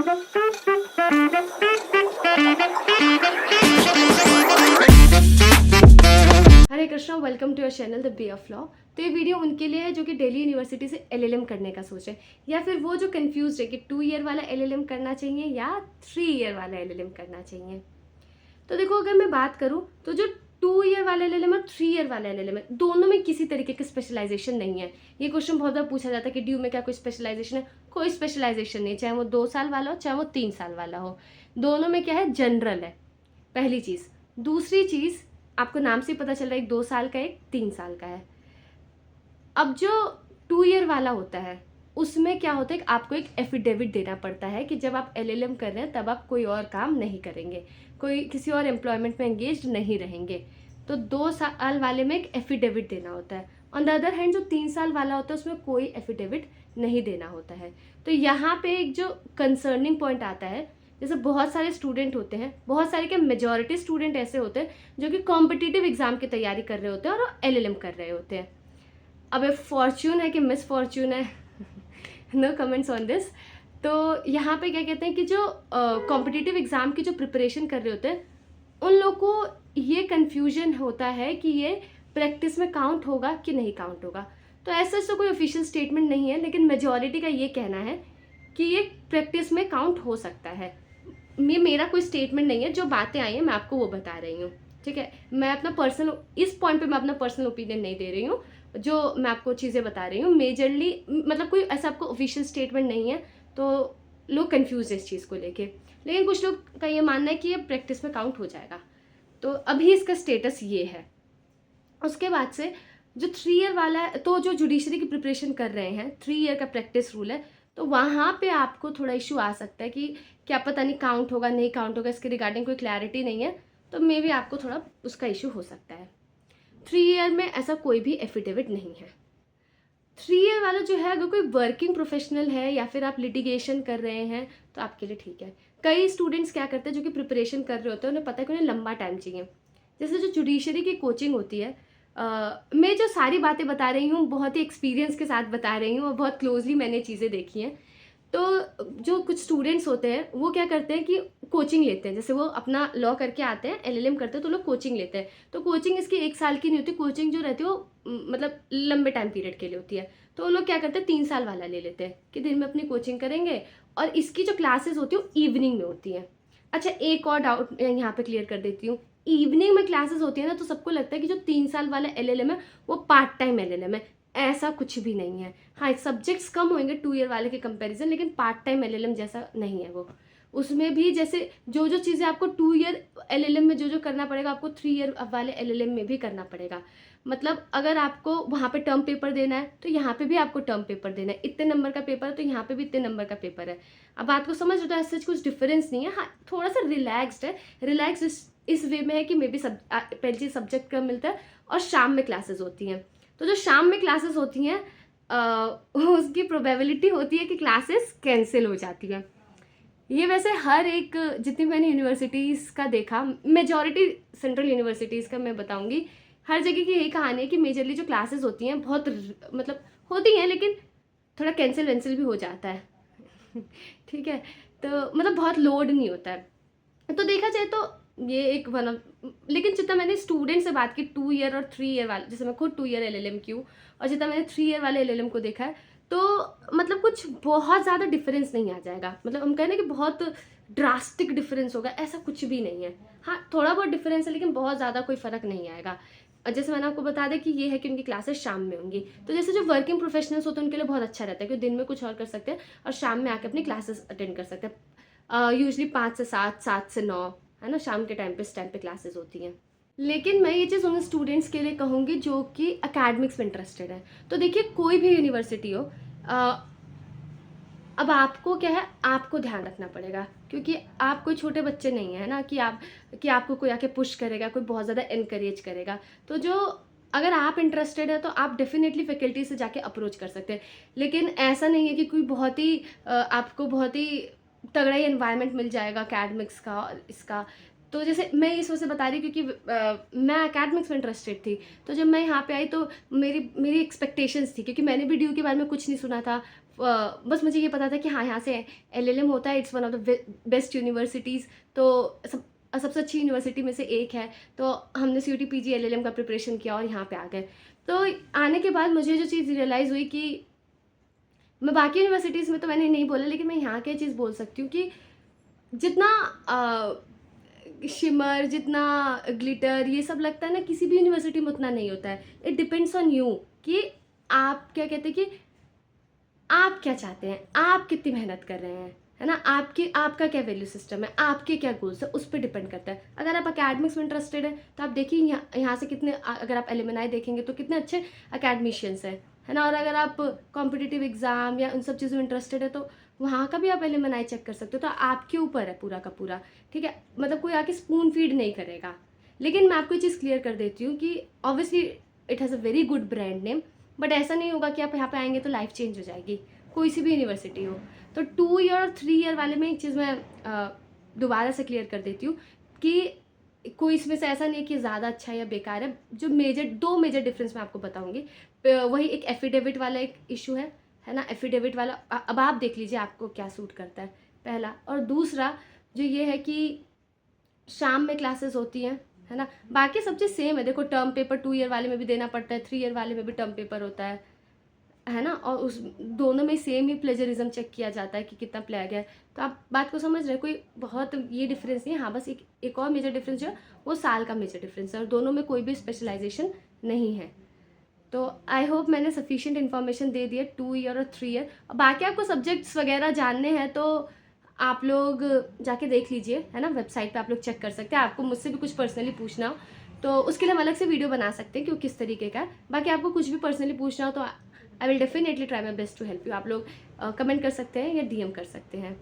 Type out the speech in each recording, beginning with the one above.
Hare Krishna, welcome to your channel the bay of law. तो ये video उनके लिए है जो कि दिल्ली यूनिवर्सिटी से एलएलएम करने का सोचे, या फिर वो जो कंफ्यूज है कि 2 ईयर वाला एलएलएम करना चाहिए या 3 ईयर वाला एलएलएम करना चाहिए। तो देखो, अगर मैं बात करूँ तो जो 2 ईयर वाला एलएलएम और 3 ईयर वाला एलएलएम है, दोनों में किसी तरीके की स्पेशलाइजेशन नहीं है। ये क्वेश्चन बहुत बार पूछा जाता है कि ड्यू में क्या कोई स्पेशलाइजेशन है? कोई स्पेशलाइजेशन नहीं, चाहे वो 2 साल वाला हो चाहे वो 3 साल वाला हो, दोनों में क्या है, जनरल है, पहली चीज़। दूसरी चीज़, आपको नाम से पता चल रहा है, एक 2 साल का एक 3 साल का है। अब जो 2 ईयर वाला होता है उसमें क्या होता है कि आपको एक एफिडेविट देना पड़ता है कि जब आप एलएलएम कर रहे हैं तब आप कोई और काम नहीं करेंगे, कोई किसी और एम्प्लॉयमेंट में एंगेज नहीं रहेंगे। तो 2 साल वाले में एक एफिडेविट देना होता है। ऑन द अदर हैंड जो 3 साल वाला होता है उसमें कोई एफिडेविट नहीं देना होता है। तो यहाँ पे एक जो कंसर्निंग पॉइंट आता है, जैसे बहुत सारे स्टूडेंट होते हैं, बहुत सारे क्या मेजॉरिटी स्टूडेंट ऐसे होते हैं जो कि कॉम्पिटिटिव एग्जाम की तैयारी कर रहे होते हैं और वो एलएलएम कर रहे होते हैं। अब ये फॉर्च्यून है कि मिस फॉर्च्यून है, नो कमेंट्स ऑन दिस। तो यहाँ पे क्या कहते हैं कि जो कॉम्पिटिटिव एग्जाम की जो प्रिपरेशन कर रहे होते हैं उन लोगों को ये कन्फ्यूजन होता है कि ये प्रैक्टिस में काउंट होगा कि नहीं काउंट होगा। तो ऐसा तो कोई ऑफिशियल स्टेटमेंट नहीं है, लेकिन मेजॉरिटी का ये कहना है कि ये प्रैक्टिस में काउंट हो सकता है। ये मेरा कोई स्टेटमेंट नहीं है, जो बातें आई हैं मैं आपको वो बता रही हूँ, ठीक है। मैं अपना पर्सनल, इस पॉइंट पे मैं अपना पर्सनल ओपिनियन नहीं दे रही हूँ, जो मैं आपको चीज़ें बता रही हूँ मेजरली, मतलब कोई ऐसा आपको ऑफिशियल स्टेटमेंट नहीं है, तो लोग कंफ्यूज है इस चीज़ को लेके। लेकिन कुछ लोग का ये मानना है कि ये प्रैक्टिस में काउंट हो जाएगा। तो अभी इसका स्टेटस ये है। उसके बाद से जो 3 ईयर वाला है, तो जो जुडिशरी की प्रिपरेशन कर रहे हैं, 3 ईयर का प्रैक्टिस रूल है, तो वहाँ पे आपको थोड़ा इशू आ सकता है कि क्या पता नहीं काउंट होगा नहीं काउंट होगा, इसके रिगार्डिंग कोई क्लैरिटी नहीं है, तो मे बी आपको थोड़ा उसका इशू हो सकता है। 3 ईयर में ऐसा कोई भी एफिडेविट नहीं है। 3 ईयर वाला जो है, अगर कोई वर्किंग प्रोफेशनल है या फिर आप लिटिगेशन कर रहे हैं तो आपके लिए ठीक है। कई स्टूडेंट्स क्या करते हैं जो कि प्रिपरेशन कर रहे होते हैं, उन्हें पता है कि उन्हें लंबा टाइम चाहिए। जैसे जो जुडिशरी की कोचिंग होती है, मैं जो सारी बातें बता रही हूँ बहुत ही एक्सपीरियंस के साथ बता रही हूँ और बहुत क्लोजली मैंने चीज़ें देखी हैं। तो जो कुछ स्टूडेंट्स होते हैं वो क्या करते हैं कि कोचिंग लेते हैं, जैसे वो अपना लॉ करके आते हैं, एलएलएम करते हैं, तो लोग कोचिंग लेते हैं। तो कोचिंग इसकी 1 साल की नहीं होती, कोचिंग जो रहती है वो मतलब लंबे टाइम पीरियड के लिए होती है। तो वो लोग क्या करते हैं, 3 साल वाला ले लेते हैं कि दिन में अपनी कोचिंग करेंगे, और इसकी जो क्लासेस होती है वो इवनिंग में होती हैं। अच्छा, एक और डाउट यहाँ पे क्लियर कर देती हूँ। इवनिंग में क्लासेस होती है ना, तो सबको लगता है कि जो 3 साल वाला एलएलएम है वो पार्ट टाइम एलएलएम है। ऐसा कुछ भी नहीं है। हाँ, सब्जेक्ट्स कम होंगे 2 ईयर वाले के कंपैरिजन, लेकिन पार्ट टाइम एलएलएम जैसा नहीं है वो। उसमें भी जैसे जो जो चीज़ें आपको 2 ईयर एलएलएम में जो जो करना पड़ेगा, आपको 3 ईयर वाले एलएलएम में भी करना पड़ेगा। मतलब अगर आपको वहाँ पे टर्म पेपर देना है तो यहाँ पे भी आपको टर्म पेपर देना है। इतने नंबर का पेपर है तो यहाँ पे भी इतने नंबर का पेपर है। अब बात को समझ रहे हो, तो ऐसे कुछ डिफरेंस नहीं है। हाँ, थोड़ा सा रिलैक्सड है। रिलैक्स इस वे में है कि मे बी पहली चीज़ सब्जेक्ट कम मिलता है और शाम में क्लासेस होती हैं। तो जो शाम में क्लासेस होती हैं उसकी प्रोबेबिलिटी होती है कि क्लासेस कैंसिल हो जाती हैं। ये वैसे हर एक, जितनी मैंने यूनिवर्सिटीज़ का देखा, मेजॉरिटी सेंट्रल यूनिवर्सिटीज़ का मैं बताऊंगी, हर जगह की यही कहानी है कि मेजरली जो क्लासेस होती हैं बहुत मतलब होती हैं, लेकिन थोड़ा कैंसिल वैंसिल भी हो जाता है ठीक है। तो मतलब बहुत लोड नहीं होता है। तो देखा जाए तो ये एक वन ऑफ, लेकिन जितना मैंने स्टूडेंट से बात की 2 ईयर और 3 ईयर वाले, जैसे मैं खुद 2 ईयर एलएलएम की हूँ, और जितना मैंने 3 ईयर वाले एलएलएम को देखा है, तो मतलब कुछ बहुत ज़्यादा डिफरेंस नहीं आ जाएगा। मतलब हम कहें ना कि बहुत ड्रास्टिक डिफरेंस होगा, ऐसा कुछ भी नहीं है। हाँ, थोड़ा बहुत डिफरेंस है, लेकिन बहुत ज़्यादा कोई फ़र्क नहीं आएगा। और जैसे मैंने आपको बता दें कि ये है कि उनकी क्लासेस शाम में होंगी, तो जैसे जो वर्किंग प्रोफेशनल्स होते हैं उनके लिए बहुत अच्छा रहता है कि दिन में कुछ और कर सकते हैं और शाम में आके अपनी क्लासेस अटेंड कर सकते हैं। यूजली 5 से 7, 7 से 9, है ना, शाम के टाइम पे इस टाइम पे क्लासेस होती हैं। लेकिन मैं ये चीज़ उन स्टूडेंट्स के लिए कहूँगी जो कि अकेडमिक्स में इंटरेस्टेड है। तो देखिए, कोई भी यूनिवर्सिटी हो, अब आपको क्या है, आपको ध्यान रखना पड़ेगा, क्योंकि आप कोई छोटे बच्चे नहीं है ना कि आपको कोई आके पुश करेगा, कोई बहुत ज़्यादा इनकरेज करेगा। तो जो अगर आप इंटरेस्टेड है तो आप डेफिनेटली फैकल्टी से जाके अप्रोच कर सकते हैं। लेकिन ऐसा नहीं है कि कोई बहुत ही आपको बहुत ही तगड़ा ही एनवायरनमेंट मिल जाएगा अकेडमिक्स का और इसका। तो जैसे मैं इस वजह से बता रही क्योंकि मैं एकेडमिक्स में इंटरेस्टेड थी, तो जब मैं यहाँ पे आई तो मेरी एक्सपेक्टेशंस थी, क्योंकि मैंने भी ड्यू के बारे में कुछ नहीं सुना था, बस मुझे ये पता था कि हाँ यहाँ से LLM होता है, it's one of the best universities, तो सबसे अच्छी यूनिवर्सिटी में से एक है। तो हमने CUT PG LLM का प्रिपरेशन किया और यहाँ पे आ गए। तो आने के बाद मुझे जो चीज़ रियलाइज़ हुई कि मैं बाकी यूनिवर्सिटीज़ में तो मैंने नहीं बोला, लेकिन मैं यहाँ क्या चीज़ बोल सकती हूँ कि जितना शिमर, जितना ग्लिटर, ये सब लगता है ना, किसी भी यूनिवर्सिटी में उतना नहीं होता है। इट डिपेंड्स ऑन यू कि आप क्या कहते हैं कि आप क्या चाहते हैं, आप कितनी मेहनत कर रहे हैं, है ना। आपका क्या वैल्यू सिस्टम है, आपके क्या गोल्स है, उस पर डिपेंड करता है। अगर आप अकेडमिक्स में इंटरेस्टेड है तो आप देखिए यहाँ से कितने, अगर आप एलुमनाई देखेंगे तो कितने अच्छे अकेडमिशियंस हैं, है ना। और अगर आप कॉम्पिटिटिव एग्ज़ाम या उन सब चीज़ों में इंटरेस्टेड है तो वहाँ का भी आप एलुमनाई चेक कर सकते हो। तो आपके ऊपर है पूरा का पूरा, ठीक है। मतलब कोई आके स्पून फीड नहीं करेगा। लेकिन मैं आपको ये चीज़ क्लियर कर देती हूँ कि obviously it has a very good brand name, but ऐसा नहीं होगा कि आप यहाँ पे आएंगे तो लाइफ चेंज हो जाएगी, कोई सी भी यूनिवर्सिटी हो। तो 2 ईयर और 3 ईयर वाले में एक चीज़ मैं दोबारा से क्लियर कर देती हूँ कि कोई इसमें से ऐसा नहीं कि ज़्यादा अच्छा है या बेकार है। जो दो मेजर डिफरेंस मैं आपको बताऊँगी। वही एक एफिडेविट वाला एक इशू है ना। एफिडेविट वाला अब आप देख लीजिए आपको क्या सूट करता है, पहला। और दूसरा जो ये है कि शाम में क्लासेस होती हैं, है ना। बाकी सब चीज़ सेम है। देखो टर्म पेपर 2 ईयर वाले में भी देना पड़ता है, 3 ईयर वाले में भी टर्म पेपर होता है ना। और उस दोनों में सेम ही प्लेजरिज्म चेक किया जाता है कि कितना प्लेग है। तो आप बात को समझ रहे हैं, कोई बहुत ये डिफरेंस नहीं है। हाँ, बस एक और मेजर डिफरेंस जो है वो साल का मेजर डिफरेंस है, और दोनों में कोई भी स्पेशलाइजेशन नहीं है। तो आई होप मैंने सफिशिएंट इन्फॉर्मेशन दे दी है 2 ईयर और 3 ईयर। और बाकी आपको सब्जेक्ट्स वगैरह जानने हैं तो आप लोग जाके देख लीजिए, है ना। वेबसाइट पे आप लोग चेक कर सकते हैं। आपको मुझसे भी कुछ पर्सनली पूछना हो तो उसके लिए हम अलग से वीडियो बना सकते हैं कि वो किस तरीके का है। बाकी आपको कुछ भी पर्सनली पूछना हो तो I will definitely try my best to help you. आप लोग कमेंट कर सकते हैं या DM कर सकते हैं।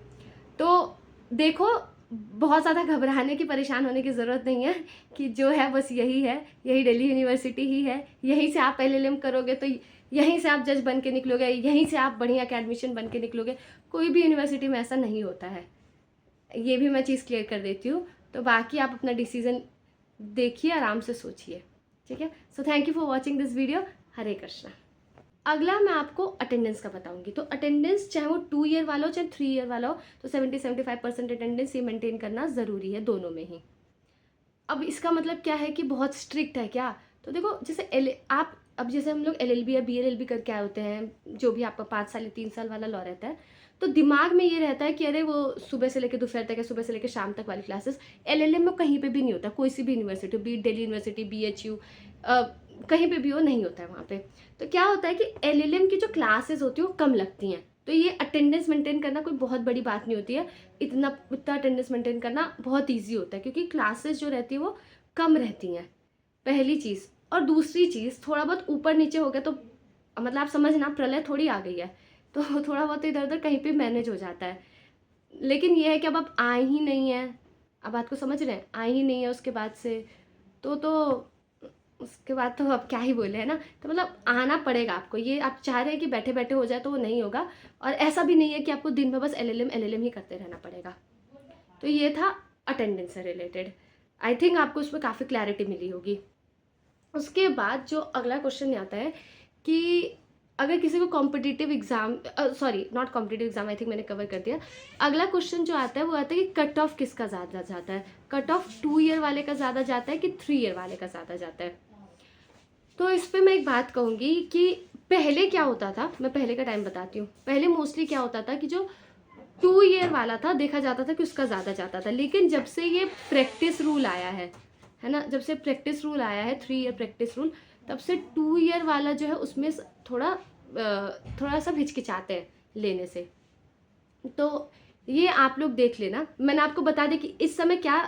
तो देखो, बहुत ज़्यादा घबराने की, परेशान होने की ज़रूरत नहीं है कि जो है बस यही है, यही दिल्ली यूनिवर्सिटी ही है। यहीं से आप LLM करोगे तो यहीं से आप जज बन के निकलोगे, यहीं से आप बढ़िया अकेडमिशियन बन के निकलोगे। कोई भी यूनिवर्सिटी में ऐसा नहीं होता है, ये भी मैं चीज़ क्लियर कर देती हूँ। तो बाकी आप अपना डिसीज़न देखिए, आराम से सोचिए, ठीक है। So thank you for watching this video. Hare Krishna. अगला मैं आपको अटेंडेंस का बताऊंगी। तो अटेंडेंस चाहे वो 2 ईयर वाला हो चाहे 3 ईयर वाला हो, तो 70-75% अटेंडेंस ये मेंटेन करना ज़रूरी है दोनों में ही। अब इसका मतलब क्या है कि बहुत स्ट्रिक्ट है क्या? तो देखो, जैसे आप अब जैसे हम लोग LLB या BLLB करके आए होते हैं, जो भी आपका 5 साल या 3 साल वाला लॉ रहता है, तो दिमाग में ये रहता है कि अरे वो सुबह से लेकर दोपहर तक या सुबह से लेकर शाम तक वाली क्लासेस LLM में कहीं पे भी नहीं होता। कोई सी भी university, be Delhi University, BHU, कहीं पे भी हो, नहीं होता है वहाँ पे। तो क्या होता है कि LLM की जो क्लासेस होती है वो कम लगती हैं। तो ये अटेंडेंस मेंटेन करना कोई बहुत बड़ी बात नहीं होती है। इतना अटेंडेंस मेंटेन करना बहुत ईजी होता है, क्योंकि क्लासेस जो रहती है वो कम रहती हैं, पहली चीज़। और दूसरी चीज़, थोड़ा बहुत ऊपर नीचे हो गया तो मतलब आप समझना, प्रलय थोड़ी आ गई है, तो थोड़ा बहुत इधर उधर कहीं पे मैनेज हो जाता है। लेकिन ये है कि अब आप आए ही नहीं हैं, अब बात को समझ रहे हैं, आए ही नहीं है उसके बाद से, तो उसके बाद तो अब क्या ही बोले, है ना। तो मतलब आना पड़ेगा आपको। ये आप चाह रहे हैं कि बैठे बैठे हो जाए तो वो नहीं होगा। और ऐसा भी नहीं है कि आपको दिन में बस LLM ही करते रहना पड़ेगा। तो ये था अटेंडेंस से रिलेटेड। आई थिंक आपको उसमें काफ़ी क्लैरिटी मिली होगी। उसके बाद जो अगला क्वेश्चन आता है कि अगर किसी को competitive exam, sorry not competitive exam, I think मैंने कवर कर दिया। अगला क्वेश्चन जो आता है वो आता है कि कट ऑफ किसका ज़्यादा जाता है। कट ऑफ 2 ईयर वाले का ज़्यादा जाता है कि 3 ईयर वाले का ज़्यादा जाता है। तो इस पर मैं एक बात कहूँगी कि पहले क्या होता था, मैं पहले का टाइम बताती हूँ। पहले मोस्टली क्या होता था कि जो 2 ईयर वाला था देखा जाता था कि उसका ज़्यादा जाता था। लेकिन जब से ये प्रैक्टिस रूल आया है ना, जब से प्रैक्टिस रूल आया है, 3 ईयर प्रैक्टिस रूल, तब से 2 ईयर वाला जो है उसमें थोड़ा सा हिचकिचाते हैं लेने से। तो ये आप लोग देख लेना। मैंने आपको बता दें कि इस समय क्या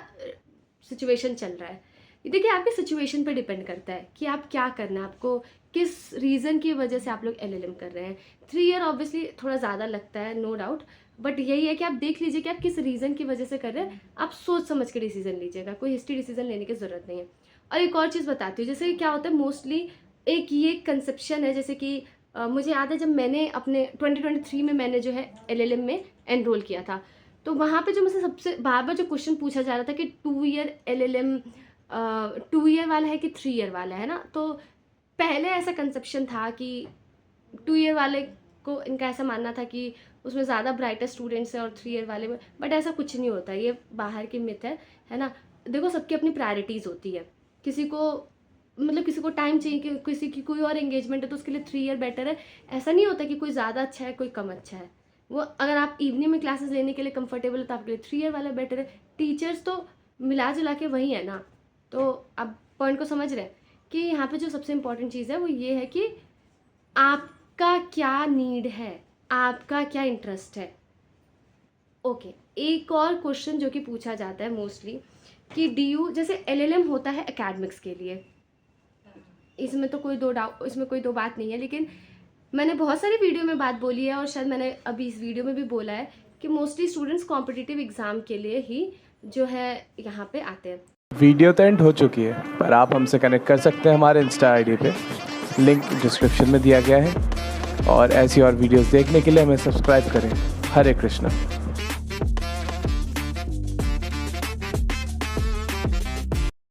सिचुएशन चल रहा है। ये देखिए, आपके सिचुएशन पे डिपेंड करता है कि आप क्या करना है, आपको किस रीज़न की वजह से आप लोग LLM कर रहे हैं। 3 ईयर ऑब्वियसली थोड़ा ज़्यादा लगता है, नो डाउट, बट यही है कि आप देख लीजिए कि आप किस रीज़न की वजह से कर रहे हैं। आप सोच समझ के डिसीजन लीजिएगा, कोई हिस्ट्री डिसीजन लेने की ज़रूरत नहीं है। और एक और चीज़ बताती हूँ, जैसे क्या होता है मोस्टली एक ये कंसेप्शन है, जैसे कि मुझे याद है जब मैंने अपने 2023 में मैंने जो है LLM में एनरोल किया था, तो वहाँ पे जो मुझसे सबसे बार बार जो क्वेश्चन पूछा जा रहा था कि 2 ईयर LLM 2 ईयर वाला है कि 3 ईयर वाला है ना। तो पहले ऐसा कंसेप्शन था कि 2 ईयर वाले इनको इनका ऐसा मानना था कि उसमें ज़्यादा ब्राइटर स्टूडेंट्स हैं और 3 ईयर वाले में, बट ऐसा कुछ नहीं होता, ये बाहर की मिथ है ना। देखो सबकी अपनी प्रायोरिटीज़ होती है, किसी को मतलब किसी को टाइम चाहिए कि किसी की कोई और एंगेजमेंट है तो उसके लिए 3 ईयर बेटर है। ऐसा नहीं होता कि कोई ज़्यादा अच्छा है कोई कम अच्छा है। वो अगर आप इवनिंग में क्लासेस लेने के लिए कंफर्टेबल है तो आपके लिए 3 ईयर वाला बेटर है। टीचर्स तो मिला जुला के वही है ना। तो आप पॉइंट को समझ रहे हैं कि यहाँ पे जो सबसे इम्पोर्टेंट चीज़ है वो ये है कि आपका क्या नीड है, आपका क्या इंटरेस्ट है। ओके, एक और क्वेश्चन जो कि पूछा जाता है मोस्टली कि DU जैसे LLM होता है एकेडमिक्स के लिए, इसमें तो इसमें कोई दो बात नहीं है, लेकिन मैंने बहुत सारी वीडियो में बात बोली है और शायद मैंने अभी इस वीडियो में भी बोला है कि मोस्टली स्टूडेंट्स कॉम्पिटिटिव एग्ज़ाम के लिए ही जो है यहाँ पे आते हैं। वीडियो तो एंड हो चुकी है, पर आप हमसे कनेक्ट कर सकते हैं हमारे इंस्टा आईडी पे, लिंक डिस्क्रिप्शन में दिया गया है। और ऐसी और वीडियोस देखने के लिए हमें सब्सक्राइब करें। हरे कृष्णा।